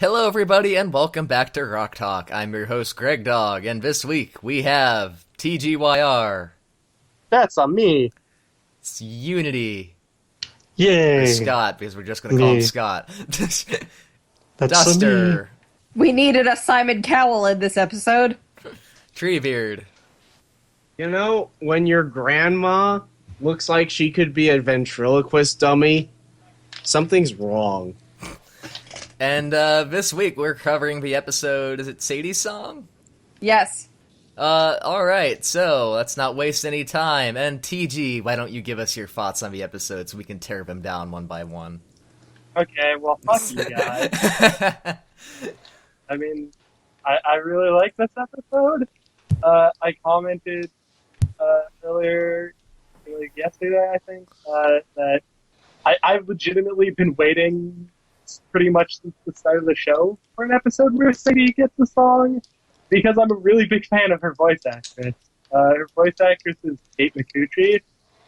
Hello, everybody, and welcome back to Rock Talk. I'm your host, Greg Dog, and this week we have TGYR. That's on me. It's Unity. Yay! Or Scott, because we're just going to call him Scott. That's Duster. We needed a Simon Cowell in this episode. Treebeard. You know, when your grandma looks like she could be a ventriloquist dummy, something's wrong. And this week we're covering the episode, is it Sadie's song? Yes. Alright, so let's not waste any time. And TG, why don't you give us your thoughts on the episode so we can tear them down one by one? Okay, well, fuck you guys. I mean, I really like this episode. I commented earlier, like yesterday, I think, that I've legitimately been waiting pretty much since the start of the show for an episode where Sadie gets the song, because I'm a really big fan of her voice actress. Her voice actress is Kate McCutcheon,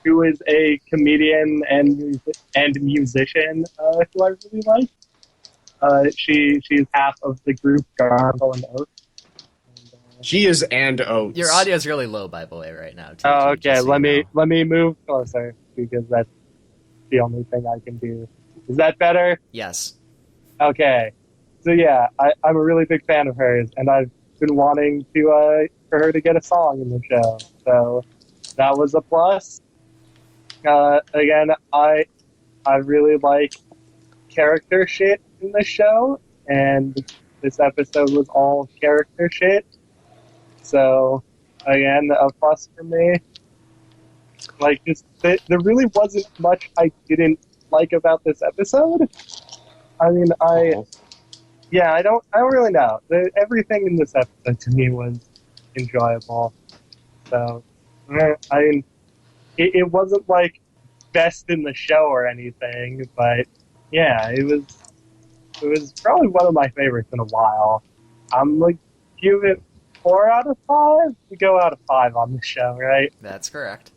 who is a comedian and musician who I really like. She's half of the group Gargle and Oates. She is and Oates. Your audio is really low, by the way, right now. TG, Oh, okay. so Let you know. me move closer, because that's the only thing I can do. Is that better? Yes. Okay. So yeah, I'm a really big fan of hers, and I've been wanting to for her to get a song in the show. So that was a plus. Again, I really like character shit in the show, and this episode was all character shit. So again, a plus for me. Like, there really wasn't much I didn't like about this episode. I mean, I don't really know. Everything in this episode to me was enjoyable. So, I mean, it wasn't like best in the show or anything, but yeah, it was probably one of my favorites in a while. I'm like, give it 4 out of 5. We go out of 5 on the show, right? That's correct.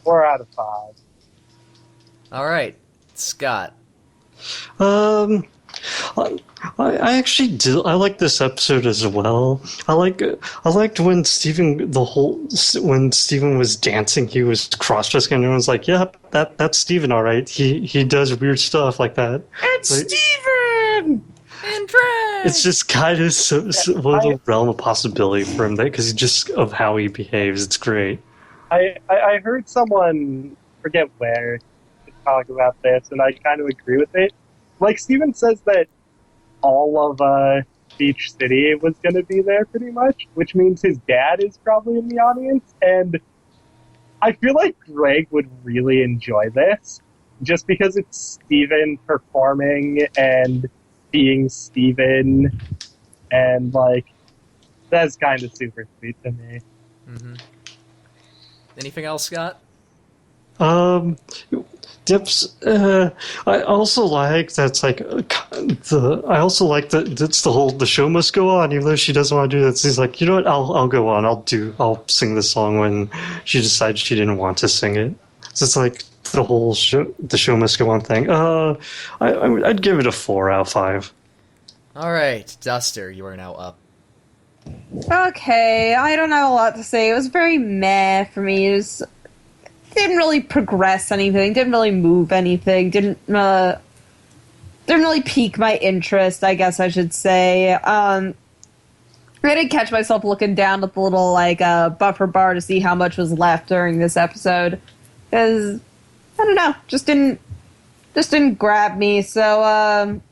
4 out of 5. Alright, Scott. I actually do. I like this episode as well. I liked when Steven was dancing, he was cross-dressing, and everyone's like, "Yeah, that's Steven, all right. He does weird stuff like that." It's Like, Steven! And drag! It's just kind of so the realm of possibility for him, because just of how he behaves. It's great. I heard someone, forget where, talk about this, and I kind of agree with it. Like, Steven says that all of Beach City was going to be there pretty much, which means his dad is probably in the audience, and I feel like Greg would really enjoy this, just because it's Steven performing and being Steven, and, like, that's kind of super sweet to me. Mm-hmm. Anything else, Scott? Dips. I also like that's like I also like that that's the show must go on, even though she doesn't want to do that. She's like, you know what? I'll go on. I'll sing the song when she decides she didn't want to sing it. So it's like the show must go on thing. I'd give it a 4 out of 5. Alright, Duster, you are now up. Okay, I don't have a lot to say. It was very meh for me. Didn't really progress anything, didn't really move anything, didn't really pique my interest, I guess I should say. I did catch myself looking down at the little, buffer bar to see how much was left during this episode. Because, I don't know, just didn't grab me, so,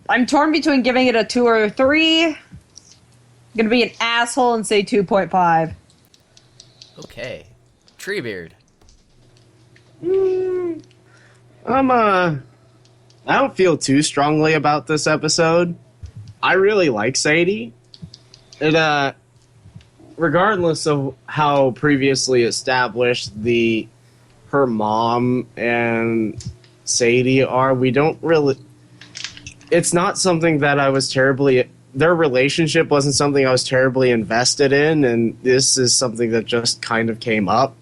I'm torn between giving it a 2 or a 3. I'm gonna be an asshole and say 2.5. Okay. Treebeard. I don't feel too strongly about this episode. I really like Sadie. It, regardless of how previously established her mom and Sadie are, we don't really... It's not something that I was terribly... Their relationship wasn't something I was terribly invested in, and this is something that just kind of came up.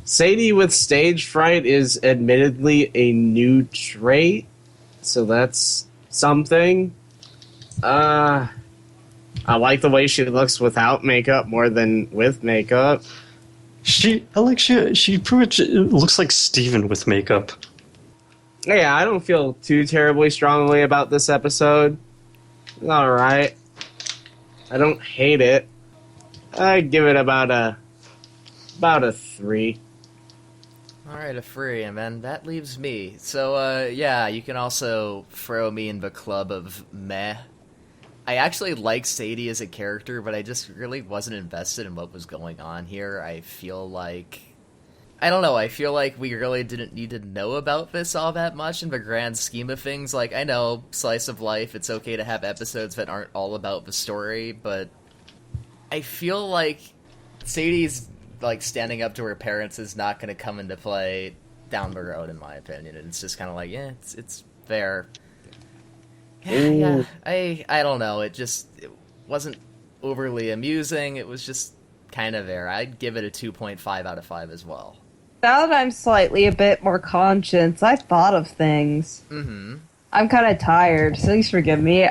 Sadie with stage fright is admittedly a new trait, so that's something. I like the way she looks without makeup more than with makeup. She pretty much looks like Steven with makeup. Yeah, I don't feel too terribly strongly about this episode. It's alright. I don't hate it. I'd give it about a 3. Alright, a 3, and then that leaves me. So, yeah, you can also throw me in the club of meh. I actually like Sadie as a character, but I just really wasn't invested in what was going on here. I feel like we really didn't need to know about this all that much in the grand scheme of things. Like, I know, slice of life, it's okay to have episodes that aren't all about the story, but I feel like Sadie's, like, standing up to her parents is not going to come into play down the road, in my opinion. And it's just kind of like, yeah, it's fair. Yeah, I don't know. It wasn't overly amusing. It was just kind of there. I'd give it a 2.5 out of 5 as well. Now that I'm slightly a bit more conscious, I've thought of things. Mm-hmm. I'm kind of tired, so please forgive me.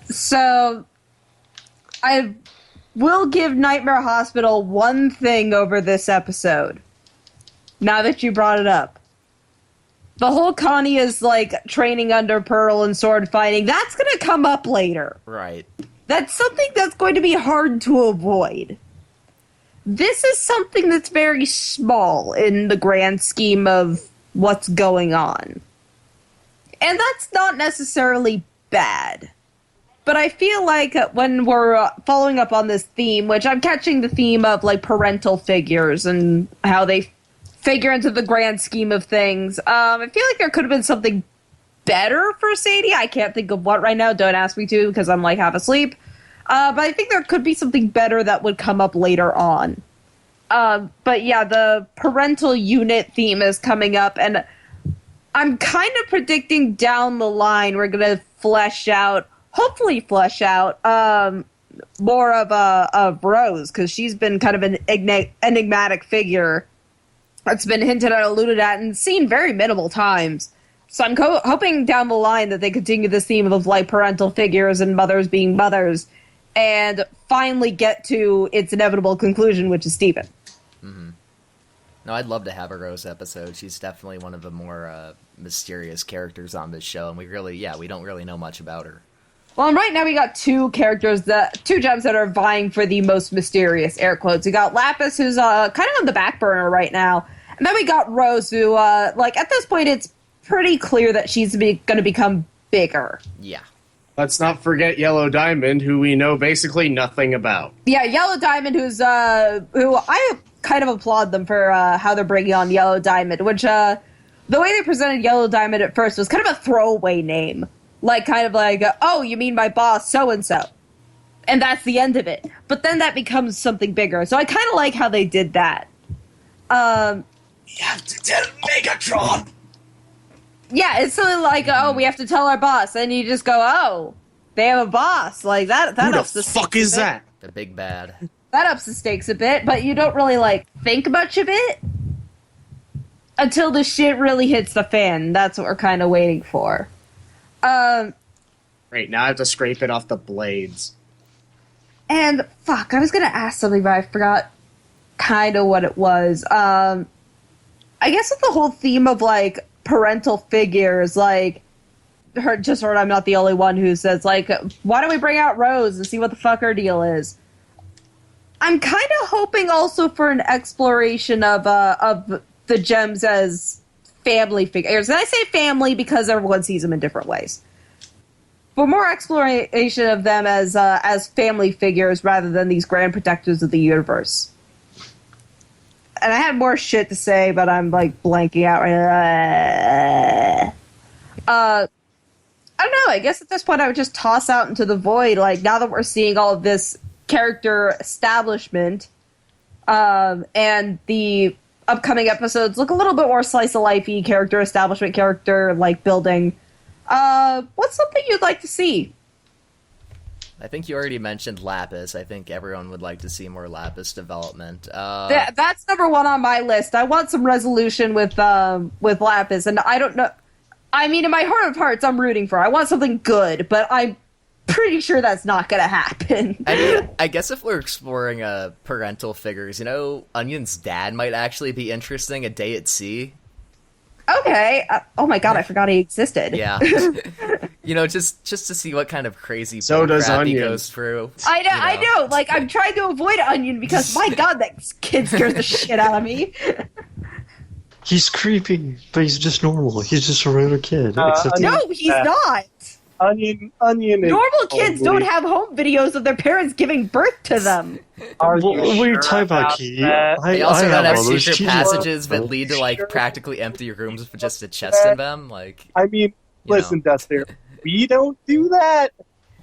So, I will give Nightmare Hospital one thing over this episode. Now that you brought it up. The whole Connie is, like, training under Pearl and sword fighting. That's going to come up later. Right. That's something that's going to be hard to avoid. This is something that's very small in the grand scheme of what's going on. And that's not necessarily bad. But I feel like when we're following up on this theme, which I'm catching the theme of, like, parental figures and how they figure into the grand scheme of things. I feel like there could have been something better for Sadie. I can't think of what right now. Don't ask me to, because I'm like half asleep. But I think there could be something better that would come up later on. But yeah, the parental unit theme is coming up, and I'm kind of predicting down the line we're going to hopefully flesh out more of Rose, because she's been kind of an enigmatic figure that's been hinted at, alluded at, and seen very minimal times. So I'm hoping down the line that they continue this theme of, like, parental figures and mothers being mothers, and finally get to its inevitable conclusion, which is Steven. Mm-hmm. No, I'd love to have a Rose episode. She's definitely one of the more mysterious characters on this show, and we don't really know much about her. Well, and right now we got two gems that are vying for the most mysterious, air quotes. We got Lapis, who's kind of on the back burner right now. And then we got Rose, who, at this point, it's pretty clear that she's going to become bigger. Yeah. Let's not forget Yellow Diamond, who we know basically nothing about. Yeah, Yellow Diamond, who I kind of applaud them for how they're bringing on Yellow Diamond, which, the way they presented Yellow Diamond at first was kind of a throwaway name. Like, kind of like, oh, you mean my boss, so-and-so. And that's the end of it. But then that becomes something bigger. So I kind of like how they did that. You have to tell Megatron! Yeah, it's something like, oh, we have to tell our boss. And you just go, oh, they have a boss. Like, that Who ups the the fuck stakes is a bit. that? The big bad. That ups the stakes a bit, but you don't really, like, think much of it until the shit really hits the fan. That's what we're kind of waiting for. Great, now I have to scrape it off the blades. And, fuck, I was gonna ask something, but I forgot kind of what it was. I guess with the whole theme of, like, parental figures, like, I'm not the only one who says, like, why don't we bring out Rose and see what the fuck her deal is? I'm kind of hoping also for an exploration of the gems as family figures. And I say family because everyone sees them in different ways. But more exploration of them as family figures rather than these grand protectors of the universe. And I had more shit to say, but I'm, like, blanking out right now. I don't know, I guess at this point I would just toss out into the void, like, now that we're seeing all of this character establishment, and the upcoming episodes look a little bit more slice-of-life-y character establishment, character, like, building. What's something you'd like to see? I think you already mentioned Lapis. I think everyone would like to see more Lapis development. That's number one on my list. I want some resolution with Lapis, and I don't know. I mean, in my heart of hearts, I'm rooting for her. I want something good, but I'm pretty sure that's not going to happen. I mean, I guess if we're exploring parental figures, Onion's dad might actually be interesting. A Day at Sea. Okay. Oh my god, I forgot he existed. Yeah. just to see what kind of crazy So does crap he Onion. goes through. I know. Like, I'm trying to avoid Onion because, my god, that kid scares the shit out of me. He's creepy, but he's just normal. He's just a regular kid. Except No, he's not. Onion is Normal kids don't totally- have home videos of their parents giving birth to them. Are Well, you what are you sure talking about, about Katie? that? They also I don't have all those secret cheese passages that balls. lead to Sure. practically empty rooms with just a chest in them. Like, I mean, listen, Duster, we don't do that,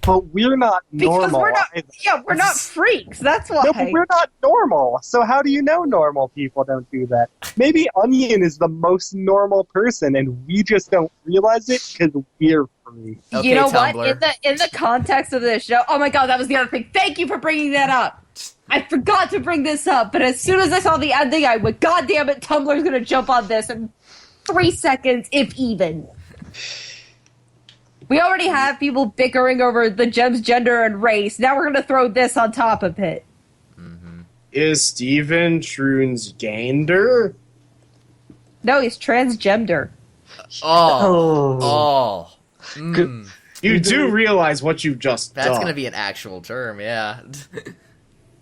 but we're not Because normal. we're not, either. yeah, we're not freaks. That's why. No, but we're not normal. So how do you know normal people don't do that? Maybe Onion is the most normal person, and we just don't realize it because we're free. okay, You know Tumblr. what? In the context of this show, oh my god, that was the other thing. Thank you for bringing that up. I forgot to bring this up, but as soon as I saw the ending, I went, God damn it, Tumblr's gonna jump on this in 3 seconds, if even. We already have people bickering over the gem's gender and race. Now we're gonna throw this on top of it. Is Steven transgender? No, he's transgender. Oh. Mm. You do realize what you've just That's done. gonna be an actual term, yeah.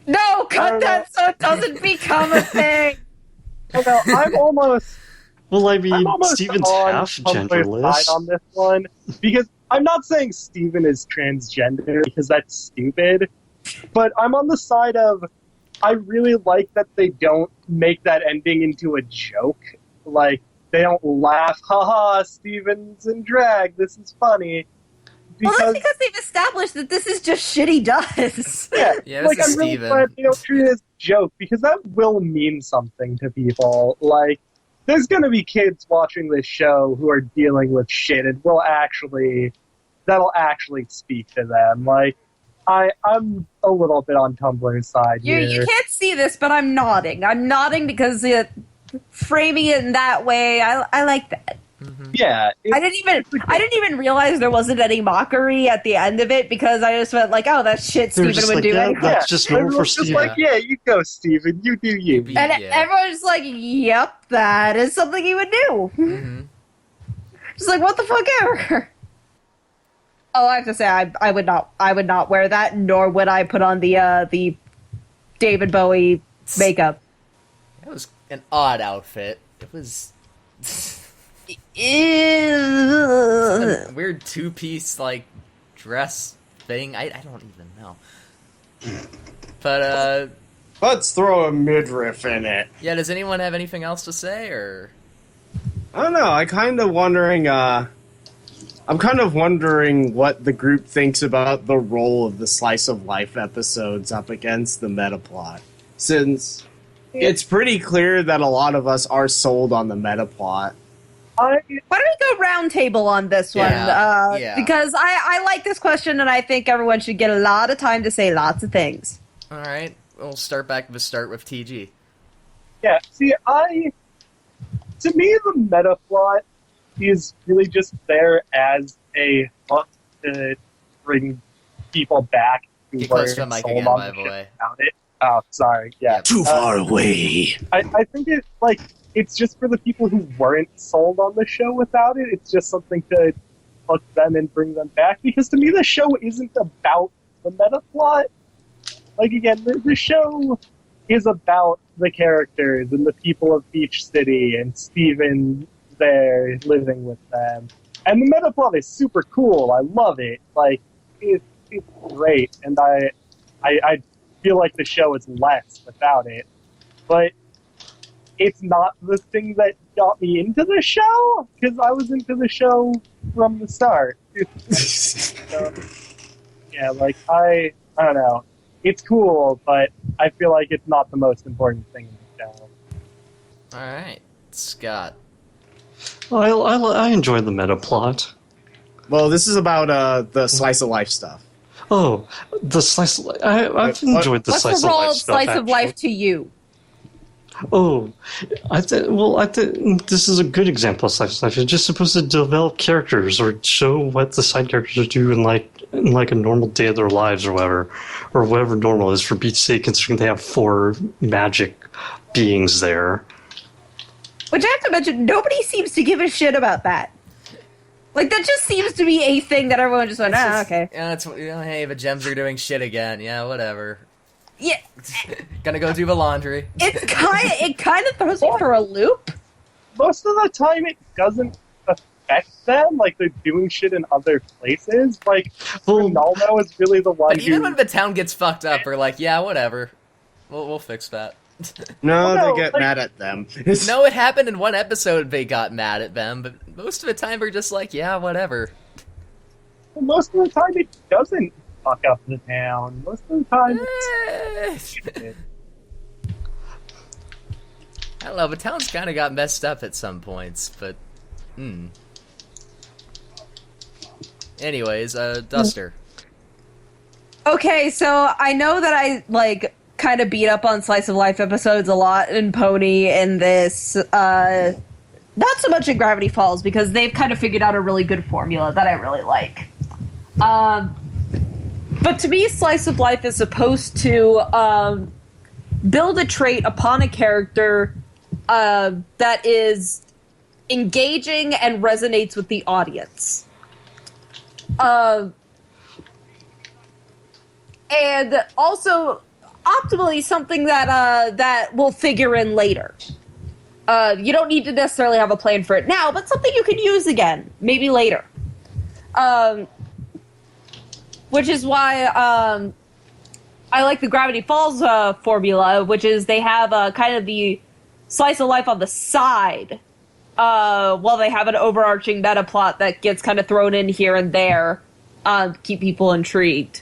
No, cut that so it doesn't become a thing. No, I'm almost Well, I I'm mean, almost Steven's on half Tumblr's genderless. side on this one because I'm not saying Steven is transgender because that's stupid, but I'm on the side of I really like that they don't make that ending into a joke. Like they don't laugh, haha, Steven's in drag. This is funny. Well, that's Because because they've established that this is just shit he does. yeah, Yeah, like this is I'm really Steven. glad they don't treat it as a joke because that will mean something to people. Like, there's gonna be kids watching this show who are dealing with shit, and that'll actually speak to them. Like, I'm a little bit on Tumblr's side You here. can't see this, but I'm nodding. I'm nodding because framing it in that way, I like that. Yeah, I didn't even realize there wasn't any mockery at the end of it because I just went like, oh, that's shit They were Steven just would like, do yeah, anyway. that's just normal for everyone's just Steven. like, yeah, you go, Steven. You do you. Be- And Yeah. everyone's just like, yep, that is something he would do. Mhm. Just like, what the fuck ever. Oh, I have to say, I would not wear that, nor would I put on the David Bowie makeup. It was an odd outfit. It was Ew. a weird two-piece dress thing. I don't even know. But Let's throw a midriff in it. yeah, does anyone have anything else to say or I don't know. I'm kind of wondering what the group thinks about the role of the slice of life episodes up against the metaplot. Since it's pretty clear that a lot of us are sold on the metaplot. Why don't we go round table on this one? Yeah. Because I like this question, and I think everyone should get a lot of time to say lots of things. all right? We'll start back to the start with TG. Yeah, see, to me, the meta plot is really just there as a hook to bring people back who Get close to weren't the mic sold again, on by the the shit way. about it. Oh, sorry. Yeah. Too far away. I think it's just for the people who weren't sold on the show without it. It's just something to hook them and bring them back. Because to me, the show isn't about the meta plot. Like, again, the show is about the characters and the people of Beach City and Steven there living with them. And the meta plot is super cool. I love it. Like, it's great. And I feel like the show is less without it. But it's not the thing that got me into the show, because I was into the show from the start. So, yeah, like, I don't know. It's cool, but I feel like it's not the most important thing in the show. All right, Scott. I enjoy the meta plot. Well, this is about the slice of life stuff. Oh, the slice of life. I've What- enjoyed the What's slice the of role life of stuff. slice of actually. life to you? Oh, I think this is a good example of slice of life. It's just supposed to develop characters or show what the side characters do in like a normal day of their lives or whatever normal is for beach's sake, considering they have 4 magic beings there. Which I have to mention, nobody seems to give a shit about that. Like, that just seems to be a thing that everyone just went, okay. Yeah, hey, the gems are doing shit again. Yeah, whatever. Yeah. Gonna go do the laundry. It kind of throws me for a loop. Most of the time, it doesn't affect them. Like, they're doing shit in other places. Like, Ronaldo is really the one But even when the town gets fucked up, we're like, yeah, whatever. We'll fix that. No, no, they get like- mad at them. No, it happened in one episode they got mad at them, but most of the time we're just like, yeah, whatever. Most of the time, it doesn't fuck up the town. Most of the time, I don't know, the town's kind of got messed up at some points, but... Anyways, Duster. Okay, so I know that I, like, kind of beat up on Slice of Life episodes a lot in Pony and this, not so much in Gravity Falls, because they've kind of figured out a really good formula that I really like. But to me, Slice of Life is supposed to build a trait upon a character that is engaging and resonates with the audience. And also, optimally, something that will figure in later. You don't need to necessarily have a plan for it now, but something you can use again, maybe later. Which is why I like the Gravity Falls formula, which is they have kind of the slice of life on the side, while they have an overarching meta plot that gets kind of thrown in here and there to keep people intrigued.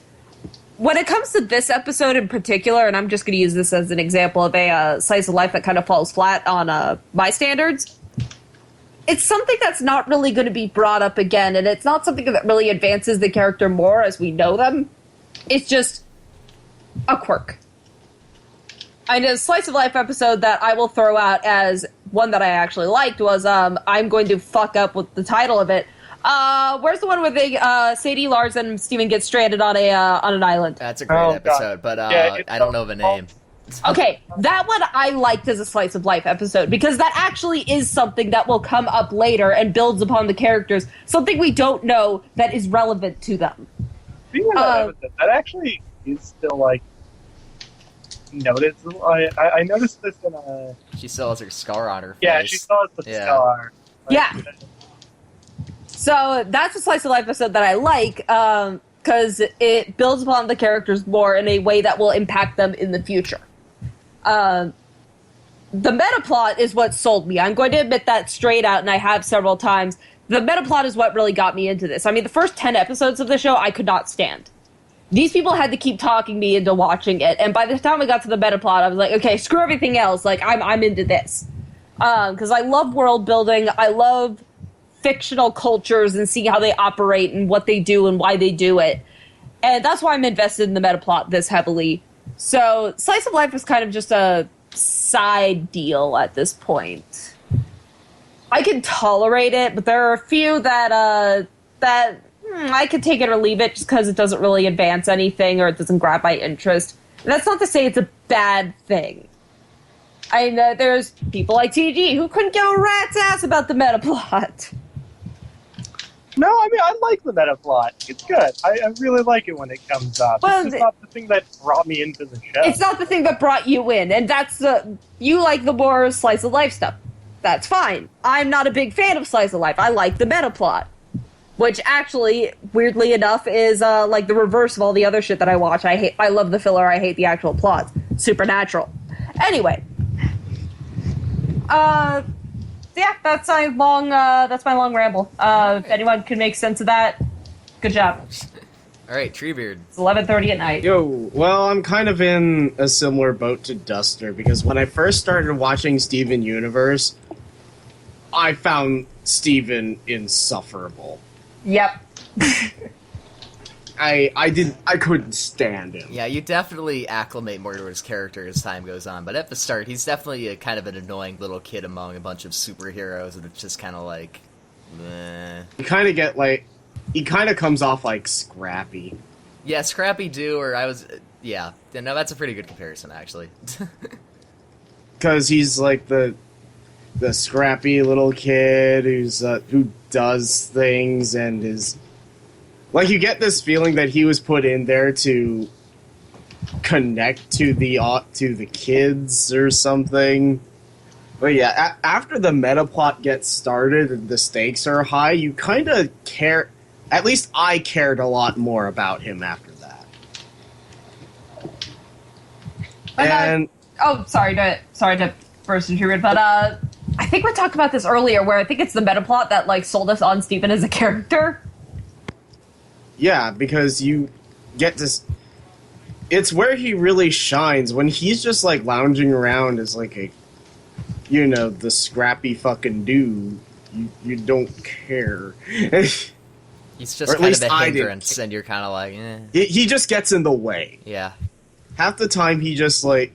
When it comes to this episode in particular, and I'm just going to use this as an example of a slice of life that kind of falls flat on my standards, it's something that's not really going to be brought up again, and it's not something that really advances the character more as we know them. It's just a quirk. And a slice of life episode that I will throw out as one that I actually liked was, I'm going to fuck up with the title of it. Where's the one where they, Sadie, Lars, and Steven get stranded on an island? That's a great episode, but Yeah, I don't know the name. Okay, that one I liked as a slice of life episode, because that actually is something that will come up later and builds upon the characters, something we don't know that is relevant to them. Speaking of that episode, that actually is still, like, noticeable. I noticed this in a... She still has her scar on her face. Yeah, she still has the Yeah. scar. Like, Yeah. So that's a slice of life episode that I like, because it builds upon the characters more in a way that will impact them in the future. The meta plot is what sold me. I'm going to admit that straight out, and I have several times. The meta plot is what really got me into this. I mean, the first 10 episodes of the show, I could not stand. These people had to keep talking me into watching it, and by the time I got to the meta plot, I was like, okay, screw everything else. Like, I'm into this. Because I love world building. I love fictional cultures and seeing how they operate and what they do and why they do it. And that's why I'm invested in the meta plot this heavily. So, Slice of Life is kind of just a side deal at this point. I can tolerate it, but there are a few that I could take it or leave it just because it doesn't really advance anything or it doesn't grab my interest. And that's not to say it's a bad thing. I know there's people like TG who couldn't give a rat's ass about the meta plot. No, I mean, I like the meta plot. It's good. I really like it when it comes up. Well, it's just not the thing that brought me into the show. It's not the thing that brought you in, and that's you like the more slice of life stuff. That's fine. I'm not a big fan of slice of life. I like the meta plot, which actually, weirdly enough, is like the reverse of all the other shit that I watch. I love the filler. I hate the actual plot. Supernatural. Anyway, yeah, that's my long ramble. If anyone can make sense of that, good job. All right, Treebeard. It's 11:30 at night. Yo, well, I'm kind of in a similar boat to Duster, because when I first started watching Steven Universe, I found Steven insufferable. Yep. I couldn't stand him. Yeah, you definitely acclimate more to his character as time goes on, but at the start, he's definitely a kind of an annoying little kid among a bunch of superheroes, and it's just kind of like, meh. You kind of get like, he kind of comes off like Scrappy. Yeah, Scrappy Doo, or yeah, no, that's a pretty good comparison, actually. Because he's like the scrappy little kid who does things and is like, you get this feeling that he was put in there to connect to the kids or something. But yeah, after the meta plot gets started and the stakes are high, you kind of care. At least I cared a lot more about him after that. And sorry to burst into your but I think we talked about this earlier, where I think it's the meta plot that like sold us on Steven as a character. Yeah, because you get this. It's where he really shines when he's just like lounging around as like the scrappy fucking dude. You don't care. He's just kind of a hindrance, and you're kind of like, eh. He just gets in the way. Yeah. Half the time, he just like,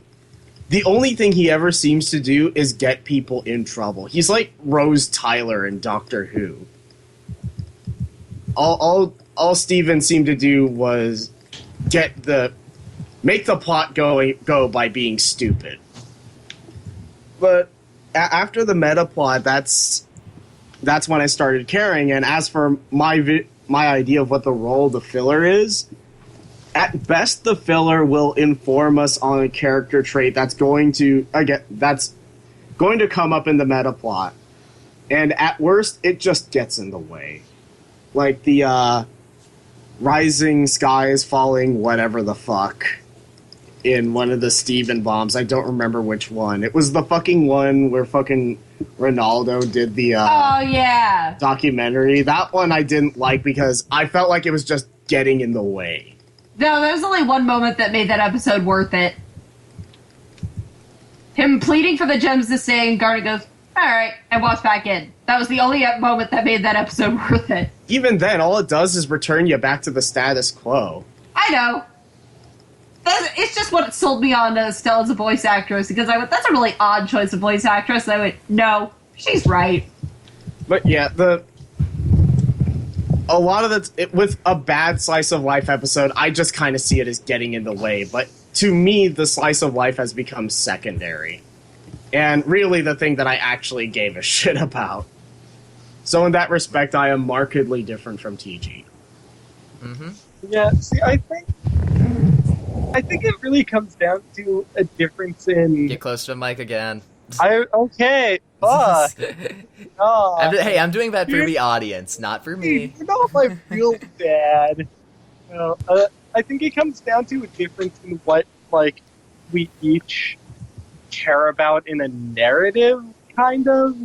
the only thing he ever seems to do is get people in trouble. He's like Rose Tyler in Doctor Who. All Steven seemed to do was make the plot go by being stupid. But after the meta plot, that's when I started caring. And as for my idea of what the role of the filler is, at best, the filler will inform us on a character trait that's going to come up in the meta plot, and at worst, it just gets in the way, like the rising skies falling, whatever the fuck, in one of the Steven bombs. I don't remember which one. It was the fucking one where fucking Ronaldo did the documentary. That one I didn't like because I felt like it was just getting in the way. No, there's only one moment that made that episode worth it. Him pleading for the gems to stay, and Garnet goes, alright, and walks back in. That was the only moment that made that episode worth it. Even then, all it does is return you back to the status quo. I know. It's just what sold me on Stella as a voice actress, because I went, that's a really odd choice of voice actress, and I went, no, she's right. But yeah, a lot of with a bad slice of life episode, I just kind of see it as getting in the way. But to me, the slice of life has become secondary, and really the thing that I actually gave a shit about. So in that respect, I am markedly different from TG. Mm-hmm. Yeah, see, I think it really comes down to a difference in. Get close to the mic again. Okay, fuck. I'm doing that for the audience, not for me. You know if I feel bad. I think it comes down to a difference in what like we each care about in a narrative, kind of.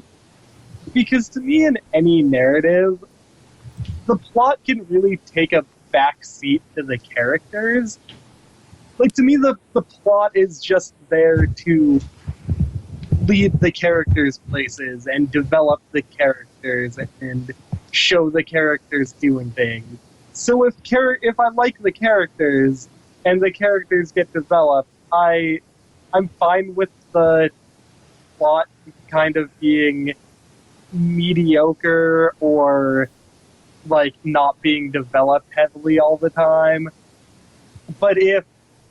Because to me, in any narrative, the plot can really take a back seat to the characters. Like, to me, the plot is just there to lead the characters places and develop the characters and show the characters doing things. So if I like the characters and the characters get developed, I'm fine with the plot kind of being mediocre or like not being developed heavily all the time. But if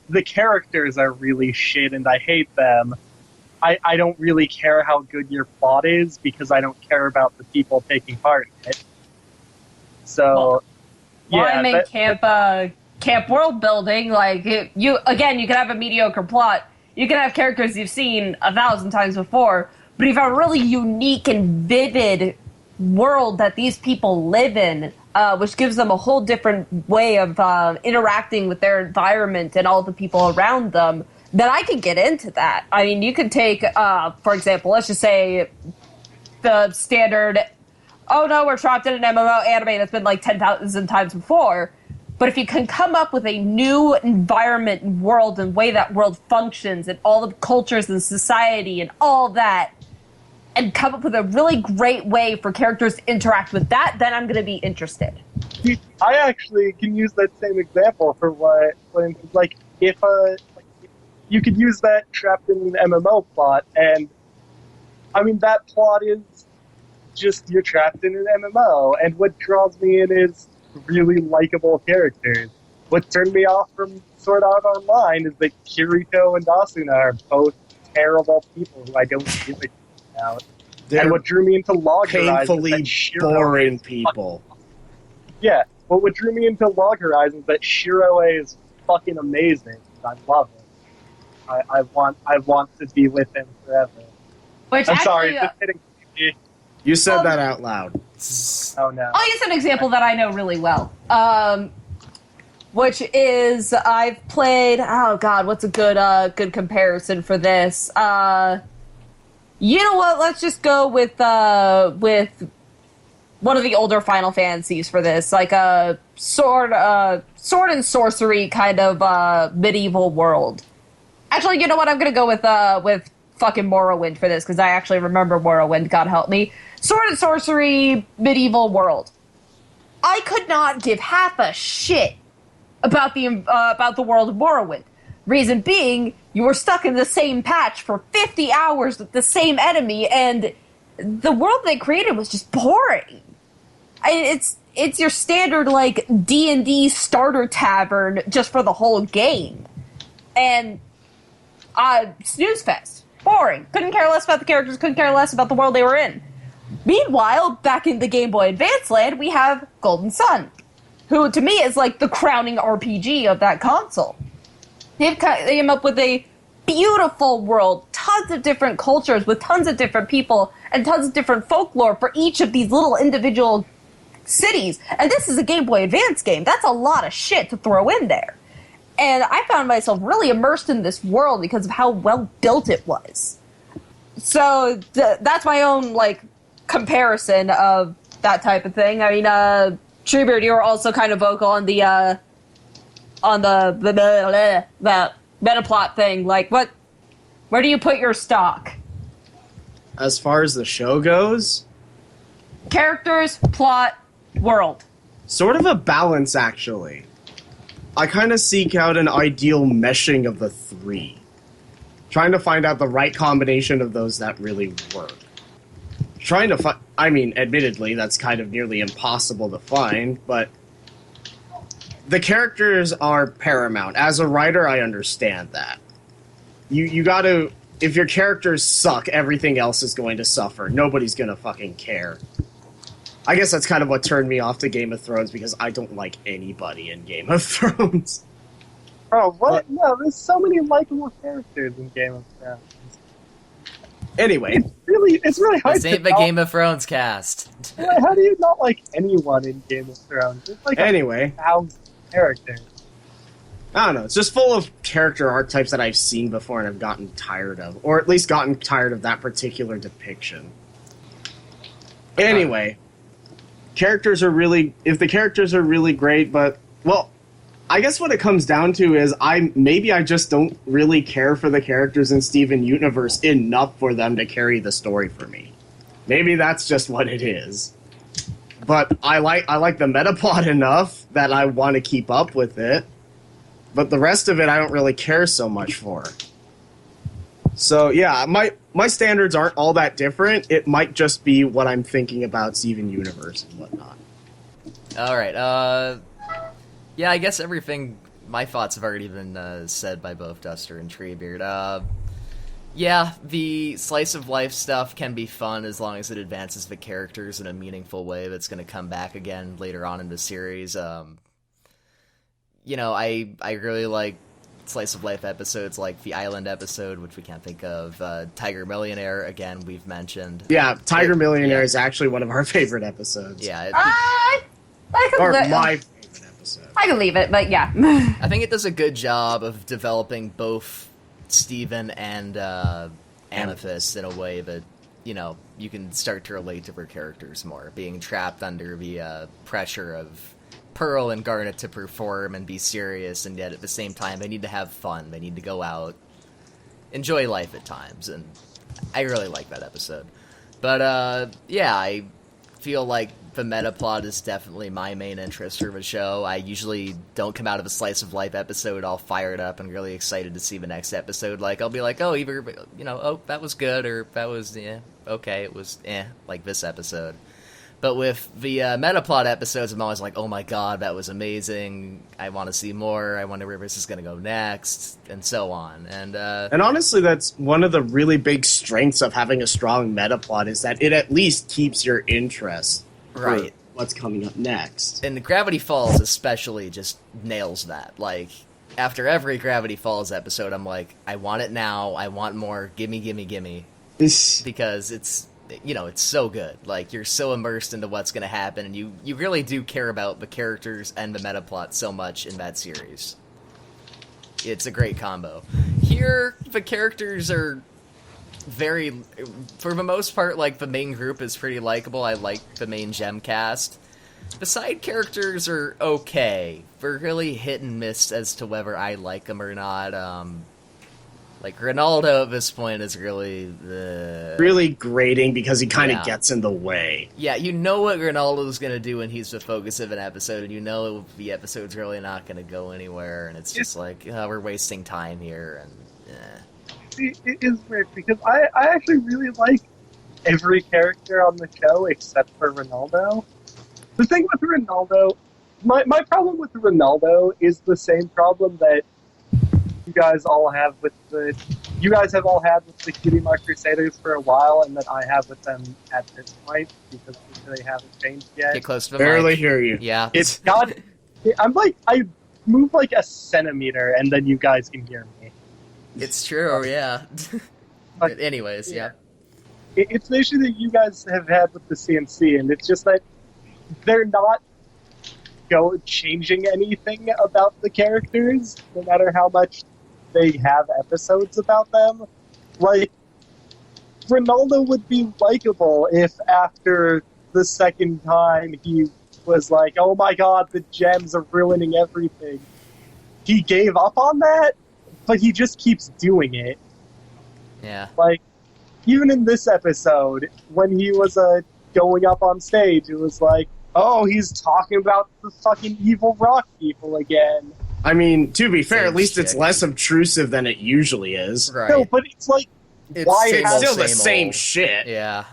the characters are really shit and I hate them, I don't really care how good your plot is because I don't care about the people taking part in it. So, I'm in camp world building. Like you can have a mediocre plot. You can have characters you've seen 1,000 times before, but if you have a really unique and vivid world that these people live in, which gives them a whole different way of interacting with their environment and all the people around them, then I could get into that. I mean, you could take, for example, let's just say the standard, oh no, we're trapped in an MMO anime that's been like 10,000 times before. But if you can come up with a new environment and world and way that world functions and all the cultures and society and all that, and come up with a really great way for characters to interact with that, then I'm going to be interested. I actually can use that same example for when like if you could use that trapped in an MMO plot, and I mean that plot is just you're trapped in an MMO, and what draws me in is really likable characters. What turned me off from Sword Art Online is that Kirito and Asuna are both terrible people who I don't give a shit about. They're And what drew me into Log Horizon is painfully that Shiro boring is people. Yeah, but what drew me into Log Horizon is that Shiroe is fucking amazing. I love it. I want to be with him forever. Which I'm actually, sorry, just kidding. You said that out loud. Oh no. I'll use an example that I know really well. Which is I've played. Oh God, what's a good comparison for this? You know what? Let's just go with one of the older Final Fantasies for this, like a sword and sorcery kind of medieval world. Actually, you know what? I'm gonna go with fucking Morrowind for this because I actually remember Morrowind. God help me. Sword and sorcery medieval world. I could not give half a shit about the world of Morrowind. Reason being, you were stuck in the same patch for 50 hours with the same enemy, and the world they created was just boring. It's your standard like D&D starter tavern just for the whole game, and snooze fest, boring. Couldn't care less about the characters. Couldn't care less about the world they were in. Meanwhile, back in the Game Boy Advance land, we have Golden Sun, who to me is like the crowning RPG of that console. They came up with a beautiful world, tons of different cultures with tons of different people and tons of different folklore for each of these little individual cities. And this is a Game Boy Advance game. That's a lot of shit to throw in there. And I found myself really immersed in this world because of how well built it was. So that's my own like comparison of that type of thing. I mean, Treebeard, you were also kind of vocal on the metaplot thing. Like, where do you put your stock? As far as the show goes, Characters, plot, world. sort of a balance, actually. I kind of seek out an ideal meshing of the three. Trying to find out the right combination of those that really work. Trying to find... I mean, admittedly, that's kind of nearly impossible to find, but... The characters are paramount. As a writer, I understand that. You gotta... If your characters suck, everything else is going to suffer. Nobody's gonna fucking care. I guess that's kind of what turned me off to Game of Thrones, because I don't like anybody in Game of Thrones. Bro, what? No, there's so many likable characters in Game of Thrones. Anyway, It's really hard This to ain't the not- Game of Thrones cast. How do you not like anyone in Game of Thrones? It's like anyway. 1,000 characters. I don't know. It's just full of character archetypes that I've seen before and I've gotten tired of. Or at least gotten tired of that particular depiction. Anyway, characters are really... If the characters are really great, but... Well, I guess what it comes down to is maybe I just don't really care for the characters in Steven Universe enough for them to carry the story for me. Maybe that's just what it is. But I like the metaplot enough that I want to keep up with it. But the rest of it I don't really care so much for. So yeah, my standards aren't all that different. It might just be what I'm thinking about Steven Universe and whatnot. Alright, yeah, I guess my thoughts have already been said by both Duster and Treebeard. Yeah, the slice of life stuff can be fun as long as it advances the characters in a meaningful way that's going to come back again later on in the series. You know, I really like slice of life episodes like the Island episode, which we can't think of. Tiger Millionaire, again, we've mentioned. Yeah, Tiger Millionaire yeah. is actually one of our favorite episodes. Yeah, I could Or li- my favorite episode. I can leave it, but yeah. I think it does a good job of developing both Steven and Amethyst in a way that, you know, you can start to relate to her characters more, being trapped under the pressure of Pearl and Garnet to perform and be serious, and yet at the same time they need to have fun, they need to go out, enjoy life at times, and I really like that episode. But yeah, feel like the metaplot is definitely my main interest for the show. I usually don't come out of a slice of life episode all fired up and really excited to see the next episode. Like, I'll be like, oh, either, oh, that was good, or that was, okay, it was, like this episode. But with the metaplot episodes, I'm always like, oh my god, that was amazing. I want to see more. I wonder where this is going to go next, and so on. And honestly, that's one of the really big strengths of having a strong metaplot, is that it at least keeps your interest right. for what's coming up next. And Gravity Falls especially just nails that. Like, after every Gravity Falls episode, I'm like, I want it now. I want more. Gimme, gimme, gimme. Because it's so good. Like, you're so immersed into what's going to happen, and you really do care about the characters and the metaplot so much in that series. It's a great combo. Here, the characters are very, for the most part, like, the main group is pretty likable. I like the main gem cast. The side characters are okay. They're really hit and miss as to whether I like them or not. Like, Ronaldo at this point is really really grating because he kind of Yeah. gets in the way. Yeah, you know what Ronaldo's going to do when he's the focus of an episode, and you know the episode's really not going to go anywhere, and it's just like, we're wasting time here, and See, it is weird because I actually really like every character on the show except for Ronaldo. The thing with Ronaldo, my problem with Ronaldo is the same problem that you guys all have with you guys have all had with the Cutie Mark Crusaders for a while, and that I have with them at this point because they haven't changed yet. get close to the Barely mic. hear you. Yeah. It's not. I'm like, I move like a centimeter, and then you guys can hear me. It's true, yeah. But- But anyways, yeah. It's the issue that you guys have had with the CMC, and it's just that they're not changing anything about the characters, no matter how much they have episodes about them. Like, Ronaldo would be likable if after the second time he was like, oh my god, the gems are ruining everything. He gave up on that, but he just keeps doing it. Yeah. Like, even in this episode, when he was going up on stage, it was like, oh, he's talking about the fucking evil rock people again. I mean, to be fair, Same at least it's shit. less obtrusive than it usually is. Right. No, but it's like, It's why same It's old, still the same same old. shit. Yeah.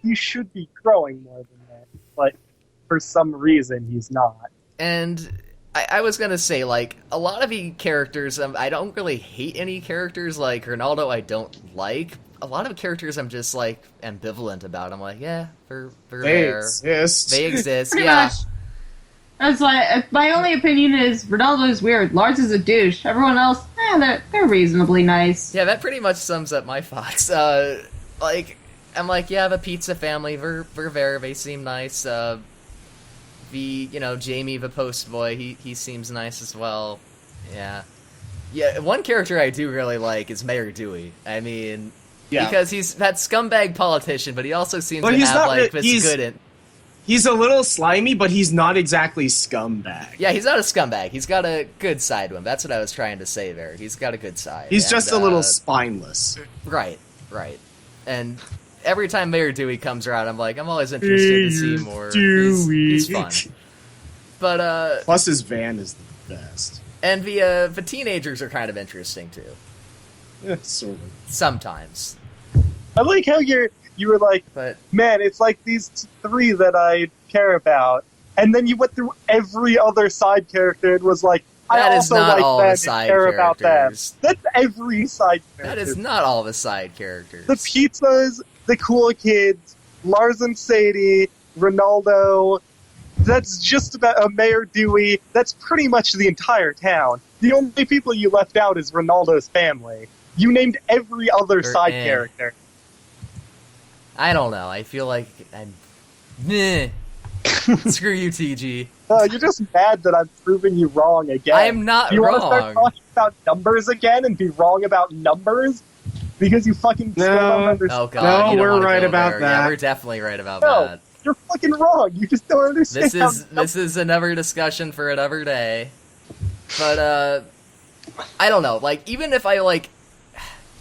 he should be growing more than that, but for some reason he's not. And I was gonna say, like, a lot of the characters, I don't really hate any characters. Like, Ronaldo I don't like. A lot of characters I'm just, like, ambivalent about. I'm like, yeah, they're They there. exist. They exist, Pretty yeah. much. That's why my only opinion is Ronaldo is weird. Lars is a douche. Everyone else, they're reasonably nice. Yeah, that pretty much sums up my thoughts. Like, I'm like, yeah, the pizza family, they're there, they seem nice. Jamie, the post boy, he seems nice as well. Yeah. Yeah, one character I do really like is Mayor Dewey. I mean, Yeah. because he's that scumbag politician, but he also seems But to he's have, not like, re- this he's- good in... He's a little slimy, but he's not exactly scumbag. Yeah, he's not a scumbag. He's got a good side to him. That's what I was trying to say there. He's got a good side. He's And, just a little spineless. Right. And every time Mayor Dewey comes around, I'm like, I'm always interested to see more. He's fun. But, Plus his van is the best. and the teenagers are kind of interesting, too. Sort of. Sometimes. I like how you were like, But, man, it's like these three that I care about, and then you went through every other side character and was like, I That is also not like all them the and side care about them. characters. That's every side character. that is not all the side characters. The pizzas, the cool kids, Lars and Sadie, Ronaldo. That's just about Mayor Dewey. That's pretty much the entire town. The only people you left out is Ronaldo's family. You named every other side character. I don't know. I feel like I'm... Meh. Screw you, TG. You're just mad that I'm proving you wrong again. I am not You want to wrong. start talking about numbers again and be wrong about numbers? Because you fucking still don't understand. Oh god, No, you don't we're wanna right go about there. that. Yeah, we're definitely right about No, that. you're fucking wrong. You just don't understand. This is another discussion for another day. But I don't know. Like, even if I You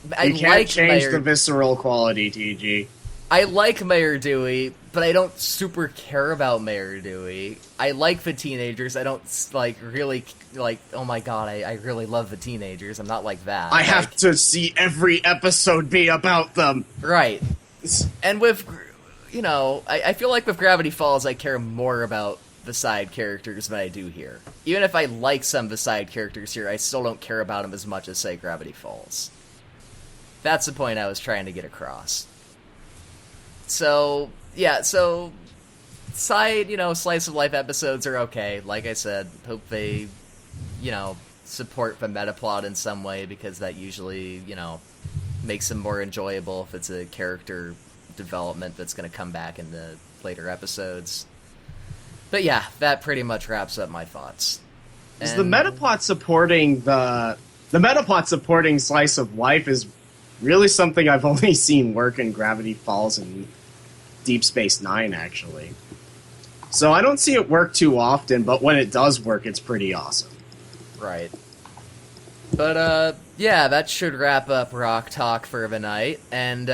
can't like change Mayor, the visceral quality, TG. I like Mayor Dewey, but I don't super care about Mayor Dewey. I like the teenagers. I don't really oh my god, I really love the teenagers. I'm not like that. I have to see every episode be about them. Right. And with, I feel like with Gravity Falls, I care more about the side characters than I do here. Even if I like some of the side characters here, I still don't care about them as much as, say, Gravity Falls. That's the point I was trying to get across. So, yeah, side, slice of life episodes are okay. Like I said, hope they, support the metaplot in some way, because that usually, makes them more enjoyable if it's a character development that's going to come back in the later episodes. But yeah, that pretty much wraps up my thoughts. Is the metaplot supporting the metaplot supporting slice of life is really something I've only seen work in Gravity Falls and Deep Space Nine, actually. So I don't see it work too often, but when it does work, it's pretty awesome. Right. But, yeah, that should wrap up Rock Talk for the night. And,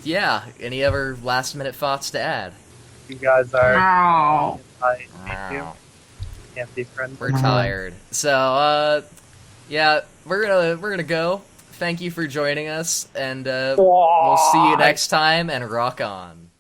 yeah, any other last-minute thoughts to add? You guys are. Wow. Thank you. Can't be friends. We're tired. So, yeah, we're gonna go. Thank you for joining us, and we'll see you next time, and rock on.